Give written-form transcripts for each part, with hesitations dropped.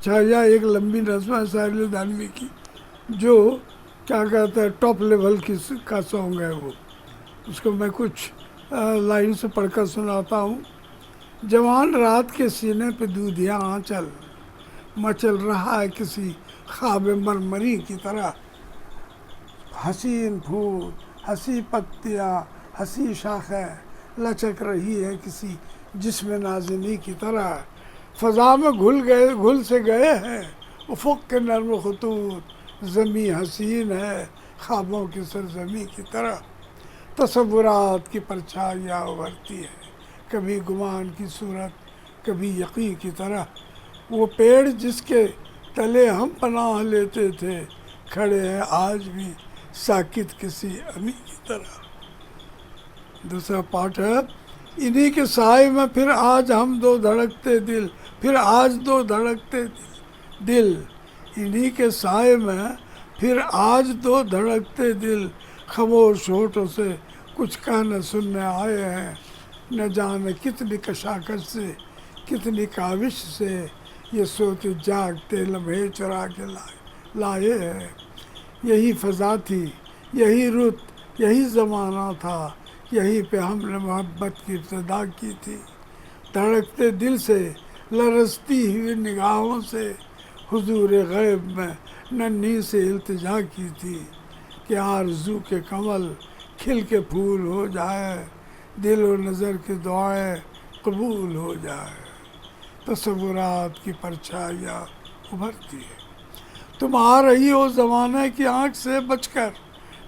چھایا ایک لمبی نظم ہے ساحل دانوی کی، جو کیا کہتے ہیں ٹاپ لیول کا سانگ ہے وہ. اس کو میں کچھ لائن سے پڑھ کر سناتا ہوں. جوان رات کے سینے پہ دودھیا آنچل مچل رہا ہے کسی خواب مرمری کی طرح. حسین پھول، حسی پتیاں، حسی شاخیں لچک رہی ہے کسی جسم نازنی کی طرح. فضا میں گھل سے گئے ہیں افق کے نرم خطوط، زمیں حسین ہے خوابوں کی سرزمین کی طرح. تصورات کی پرچھائیاں ابھرتی ہے کبھی گمان کی صورت کبھی یقین کی طرح. وہ پیڑ جس کے تلے ہم پناہ لیتے تھے کھڑے ہیں آج بھی ساکت کسی امی کی طرح. دوسرا پارٹ ہے. انہی کے سائے میں پھر آج ہم دو دھڑکتے دل، پھر آج دو دھڑکتے دل. انہی کے سائے میں پھر آج دو دھڑکتے دل، خاموش ہونٹوں سے کچھ کہنا سننے آئے ہیں. نہ جانے کتنی کشاکش سے کتنی کاوش سے یہ سوتے جاگتے لمحے چرا کے لائے ہیں. یہی فضا تھی، یہی رت، یہی زمانہ تھا، یہیں پہ ہم نے محبت کی ابتدا کی تھی. دھڑکتے دل سے لرزتی ہوئی نگاہوں سے حضور غیب میں ننھی سے التجا کی تھی کہ آرزو کے کمل کھل کے پھول ہو جائے، دل و نظر کی دعائیں قبول ہو جائے. تصورات کی پرچھائیاں ابھرتی ہے. تم آ رہی ہو زمانے کی آنکھ سے بچ کر،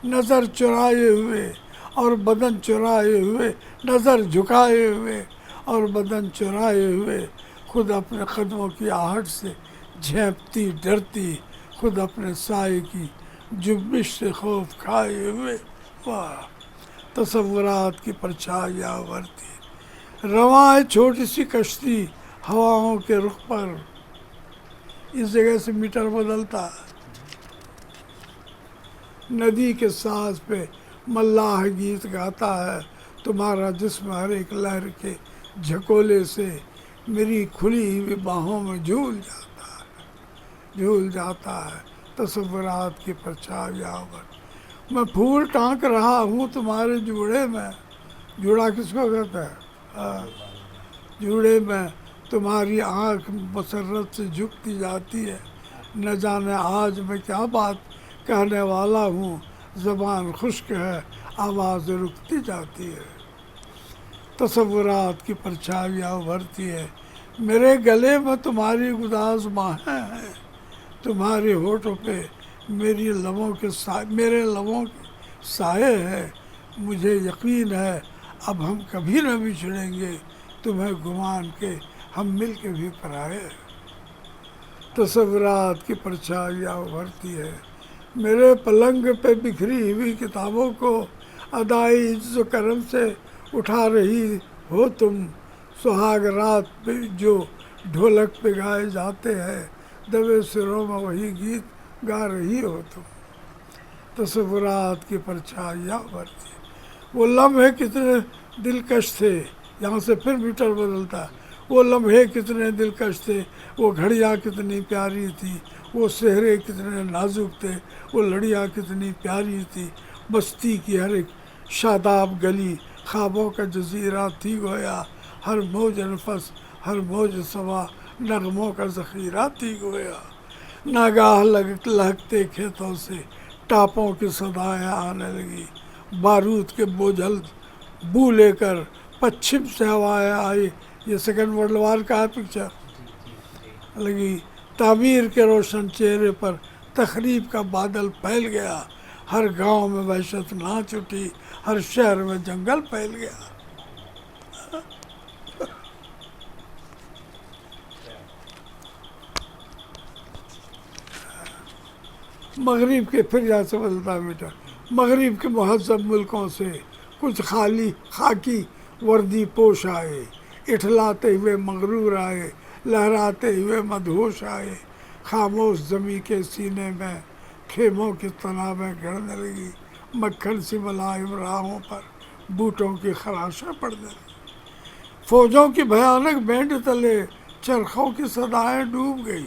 نظر چرائے ہوئے اور بدن چرائے ہوئے، نظر جھکائے ہوئے اور بدن چرائے ہوئے. خود اپنے قدموں کی آہٹ سے جھینپتی ڈرتی، خود اپنے سائے کی جنبش سے خوف کھائے ہوئے. واہ. تصورات کی پرچھائیاں ابھرتی ہے. رواں ہے چھوٹی سی کشتی ہواؤں کے رخ پر، اس جگہ سے میٹر بدلتا ہے. ندی کے ساز پہ ملاح گیت گاتا ہے، تمہارا جسم ہر ایک لہر کے جھکولے سے میری کھلی ہوئی باہوں میں جھول جاتا ہے. تصورات کی پرچھائیاں ابھر. میں پھول ٹانک رہا ہوں تمہارے جوڑے میں، جوڑا کس کو کہتا ہے؟ جوڑے میں. تمہاری آنکھ مسرت سے جھکتی جاتی ہے. نہ جانے آج میں کیا بات کہنے والا ہوں، زبان خشک ہے آواز رکتی جاتی ہے. تصورات کی پرچھائیاں ابھرتی ہے. میرے گلے میں تمہاری گداز باہیں ہیں، تمہارے ہونٹوں پہ میرے لبوں کے سائے ہے. مجھے یقین ہے اب ہم کبھی نہ بچھڑیں گے، تمہیں گمان کے ہم مل کے بھی پرائے. تصورات کی پرچھائیاں ابھرتی ہے. میرے پلنگ پہ بکھری ہوئی کتابوں کو ادائے عز و کرم سے اٹھا رہی ہو تم. سہاگ رات پہ جو ڈھولک پہ گائے جاتے ہیں، دبے سروں میں وہی گیت گا رہی ہو تم. تصورات کی پرچھائیاں ابھرتی ہے. وہ لمحے کتنے دلکش تھے، یہاں سے پھر میٹر بدلتا ہے. وہ لمحے کتنے دلکش تھے، وہ گھڑیاں کتنی پیاری تھی، وہ صحرے کتنے نازک تھے، وہ لڑیاں کتنی پیاری تھی. بستی کی ہر ایک شاداب گلی خوابوں کا جزیرہ تھی گویا. ہر موج نفس، ہر موج صبا نغموں کا ذخیرہ تھی گویا. ناگاہ لہکتے کھیتوں سے ٹاپوں کی صدائیں آنے لگی. بارود کے بوجھل بو لے کر پچھم سے ہوائیں آئی. یہ سیکنڈ ورلڈ وار کا پکچر لگی. تعمیر کے روشن چہرے پر تخریب کا بادل پھیل گیا. ہر گاؤں میں وحشت ناچ اٹھی، ہر شہر میں جنگل پھیل گیا. مغرب کے پھر یہاں سے بدلتا میٹر. مغرب کے مہذب ملکوں سے کچھ خاکی وردی پوش آئے، اٹھلاتے ہوئے مغرور آئے، لہراتے ہوئے مدہوش آئے. خاموش زمیں کے سینے میں خیموں کی تنابیں گڑنے لگی. مکھن سی ملائم راہوں پر بوٹوں کی خراشیں پڑنے لگی. فوجوں کی بھیانک بینڈ تلے چرخوں کی صدائیں ڈوب گئی.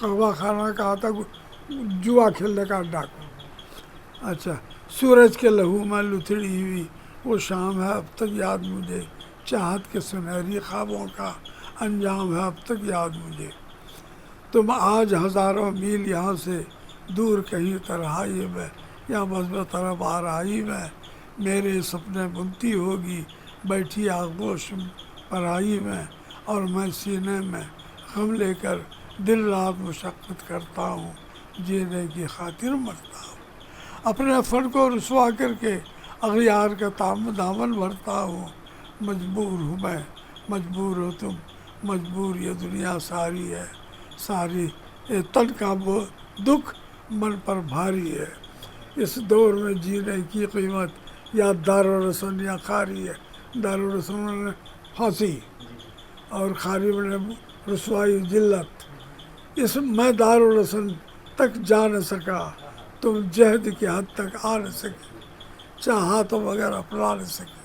قہوہ خانہ کہا تھا جوا کھیلنے کا اڈا کو. اچھا، سورج کے لہو میں لتڑی ہوئی وہ شام ہے اب تک یاد مجھے، چاہت کے سنہری خوابوں کا انجام ہے اب تک یاد مجھے. تم آج ہزاروں میل یہاں سے دور کہیں تنہائی میں یا مثبت طرف آرائی میں، میرے سپنے بنتی ہوگی بیٹھی آغوش پرائی میں، اور میں سینے میں غم لے کر دن رات مشقت کرتا ہوں، جینے کی خاطر مرتا ہوں. اپنے فن کو رسوا کر کے اغیار کا دامن بھرتا ہوں. مجبور ہوں میں، مجبور ہو تم، مجبور یہ دنیا ساری ہے، ساری یہ تن کا وہ دکھ من پر بھاری ہے. اس دور میں جینے کی قیمت یا دارالرسن یا خاری ہے. دارالرسن نے پھانسی اور خاری میں رسوائی ذلت. اس میں دارالرسن تک جا نہ سکا، تم جہد کی حد تک آ نہ سکے، چاہا تو مگر اپنا نہ سکے.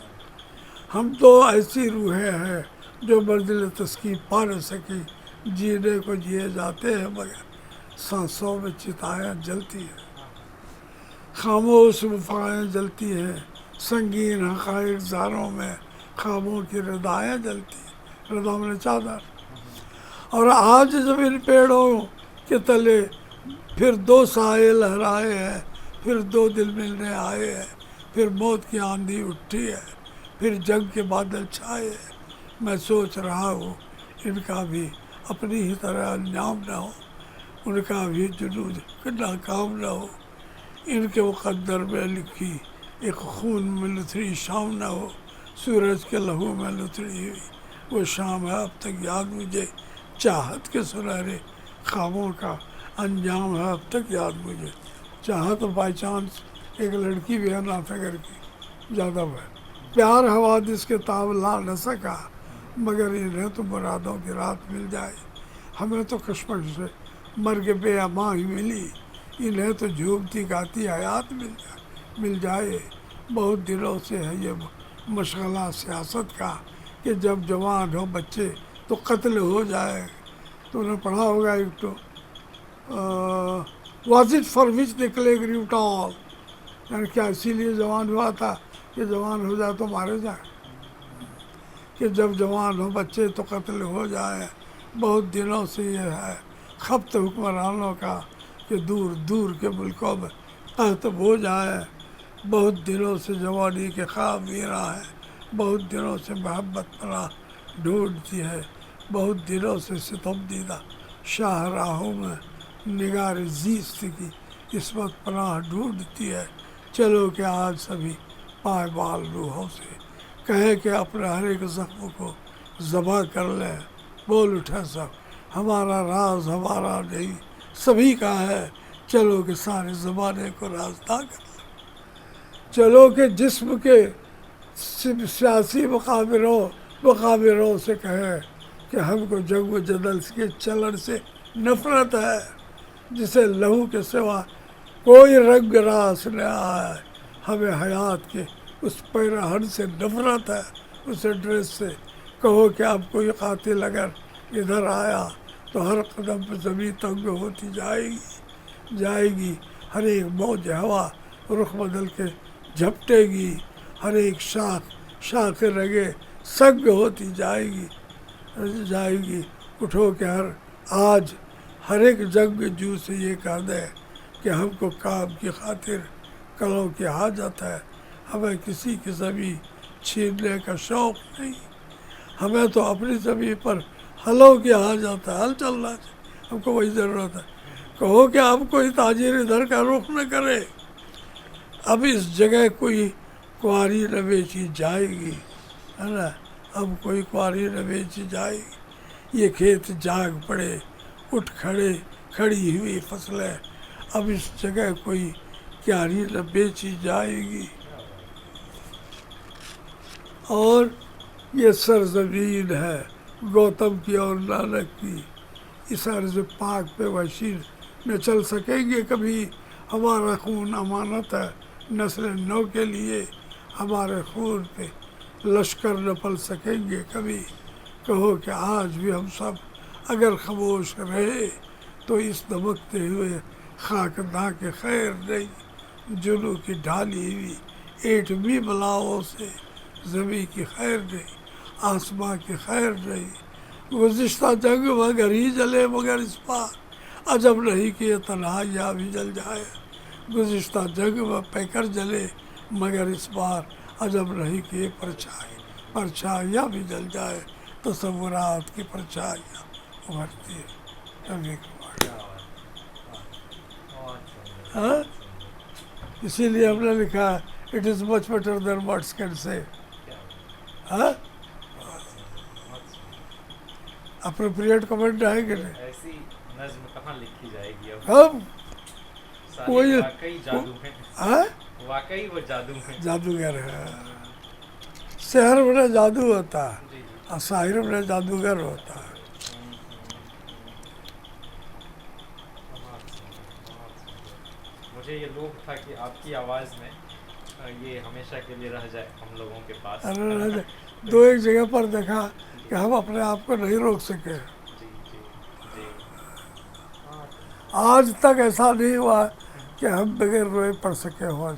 ہم تو ایسی روحیں ہیں جو منزل تسکین پا نہ سکی، جینے کو جیے جاتے ہیں مگر سانسوں میں چتائیں جلتی ہیں. خاموش وفائیں جلتی ہیں، سنگین حقائق زاروں میں خوابوں کی ردائیں جلتی ہیں. ردا میں چادر. اور آج جب ان پیڑوں کے تلے پھر دو سائے لہرائے ہیں، پھر دو دل ملنے آئے ہیں، پھر موت کی آندھی اٹھی ہے، پھر جنگ کے بادل چھائے ہیں. میں سوچ رہا ہوں ان کا بھی اپنی ہی طرح انجام نہ ہو، ان کا بھی جنون ناکام نہ ہو، ان کے مقدر میں لکھی ایک خون میں لتھڑی شام نہ ہو. سورج کے لہو میں لتھڑی ہوئی وہ شام ہے اب تک یاد مجھے، چاہت کے سنہرے خوابوں کا انجام ہے اب تک یاد مجھے. چاہت بائی چانس ایک لڑکی بھی ہے نافع کر کی زیادہ ہے. پیار حوادث کے تاب لا نہ سکا، مگر انہیں تو مرادوں کی رات مل جائے. ہمیں تو کشمکش سے مرگ بے امان ہی ملی، انہیں تو جھومتی گاتی حیات مل جائے. بہت دنوں سے ہے یہ مشغلہ سیاست کا کہ جب جوان ہو بچے تو قتل ہو جائے. تو انہیں پڑھا ہوگا ایک تو was it for which they clay grew tall, یعنی کیا اسی لیے جوان ہوا تھا کہ جوان ہو جائے تو مارے جائیں، کہ جب جوان ہو بچے تو قتل ہو جائے. بہت دنوں سے یہ ہے خبط حکمرانوں کا کہ دور دور کے ملکوں میں قحط ہو جائے. بہت دنوں سے جوانی کے خواب میرا ہے، بہت دنوں سے محبت پناہ ڈھونڈتی ہے. بہت دنوں سے ستم دیدہ شاہراہوں میں نگار زیست کی عصمت پناہ ڈھونڈتی ہے. چلو کہ آج سبھی پائمال روحوں سے کہے کہ اپنے ہر ایک زخم کو ذبح کر لیں. بول اٹھے سب ہمارا راز ہمارا نہیں سبھی کا ہے، چلو کہ سارے زمانے کو رازداں کر لیں. چلو کہ جسم کے سیاسی مقابروں سے کہے کہ ہم کو جنگ و جدل کے چلن سے نفرت ہے، جسے لہو کے سوا کوئی رنگ راس نہ آئے. ہمیں حیات کے اس پیرہن سے نفرت ہے، اس ڈریس سے. کہو کہ اب کوئی قاتل اگر ادھر آیا تو ہر قدم پہ زمین تنگ ہوتی جائے گی. ہر ایک موج ہوا رخ بدل کے جھپٹے گی، ہر ایک شاخ رگے سنگ ہوتی جائے گی. اٹھو کہ آج ہر ایک جنگ جو سے یہ کہہ دے کہ ہم کو کام کی خاطر کلوں کی حاجت ہے. ہمیں کسی کی زمین چھیننے کا شوق نہیں، ہمیں تو اپنی زمین پر حلوں کی حاجت ہے. حل چلنا چاہیے، ہم کو وہی ضرورت ہے. کہو کہ اب کوئی تاجر ادھر کا رخ نہ کرے، اب اس جگہ کوئی کواری نہ بیچی جائے گی، ہے نا. اب کوئی کواری نہ بیچی جائے گی. یہ کھیت جاگ پڑے اٹھ کھڑی ہوئی فصلیں، اب اس جگہ کوئی کیاری نہ بیچی جائے گی. اور یہ سرزمین ہے گوتم کی اور نانک کی، اس عرض پاک پہ وحشی نہ چل سکیں گے کبھی. ہمارا خون امانت ہے نسل نو کے لیے، ہمارے خون پہ لشکر نہ پل سکیں گے کبھی. کہو کہ آج بھی ہم سب اگر خاموش رہے تو اس دمکتے ہوئے خاکداں کے خیر نہیں، جنو کی ڈھالی ہوئی ایٹمی بلاؤں سے زمین کی خیر نہیں، آسماں کی خیر نہیں۔ گزشتہ جنگ مگر ہی جلے مگر اس پار، عجب نہیں کہ یہ تنہائیاں بھی جل جائے۔ گزشتہ جنگ میں پیکر جلے مگر اس بار عجب نہیں کہ یہ پرچھائیاں بھی جل جائے۔ تصورات کی پرچھائیاں ابھرتی ہے کبھی کبھار۔ ہاں، اسی لیے ہم نے لکھا ہے it is much better than words can say. ہاں، اپروپریٹ کمنٹ ہے کہ نہیں؟ ایسی نظم کہاں لکھی جائے گی اب؟ ہم ساری واقعی جادو ہے، ہاں واقعی وہ جادو ہے۔ جادوگر ہے، شہر میں جادو ہوتا ہے جی جی، اور شاعر میں جادوگر ہوتا ہے۔ مجھے یہ لوگ تھا کہ آپ کی آواز میں یہ ہمیشہ کے لیے رہ جائے ہم لوگوں کے پاس۔ دو ایک جگہ پر دیکھا کہ ہم اپنے آپ کو نہیں روک سکے، جی جی جی، آج تک ایسا نہیں ہوا کہ ہم بغیر روئے پڑھ سکے ہوں۔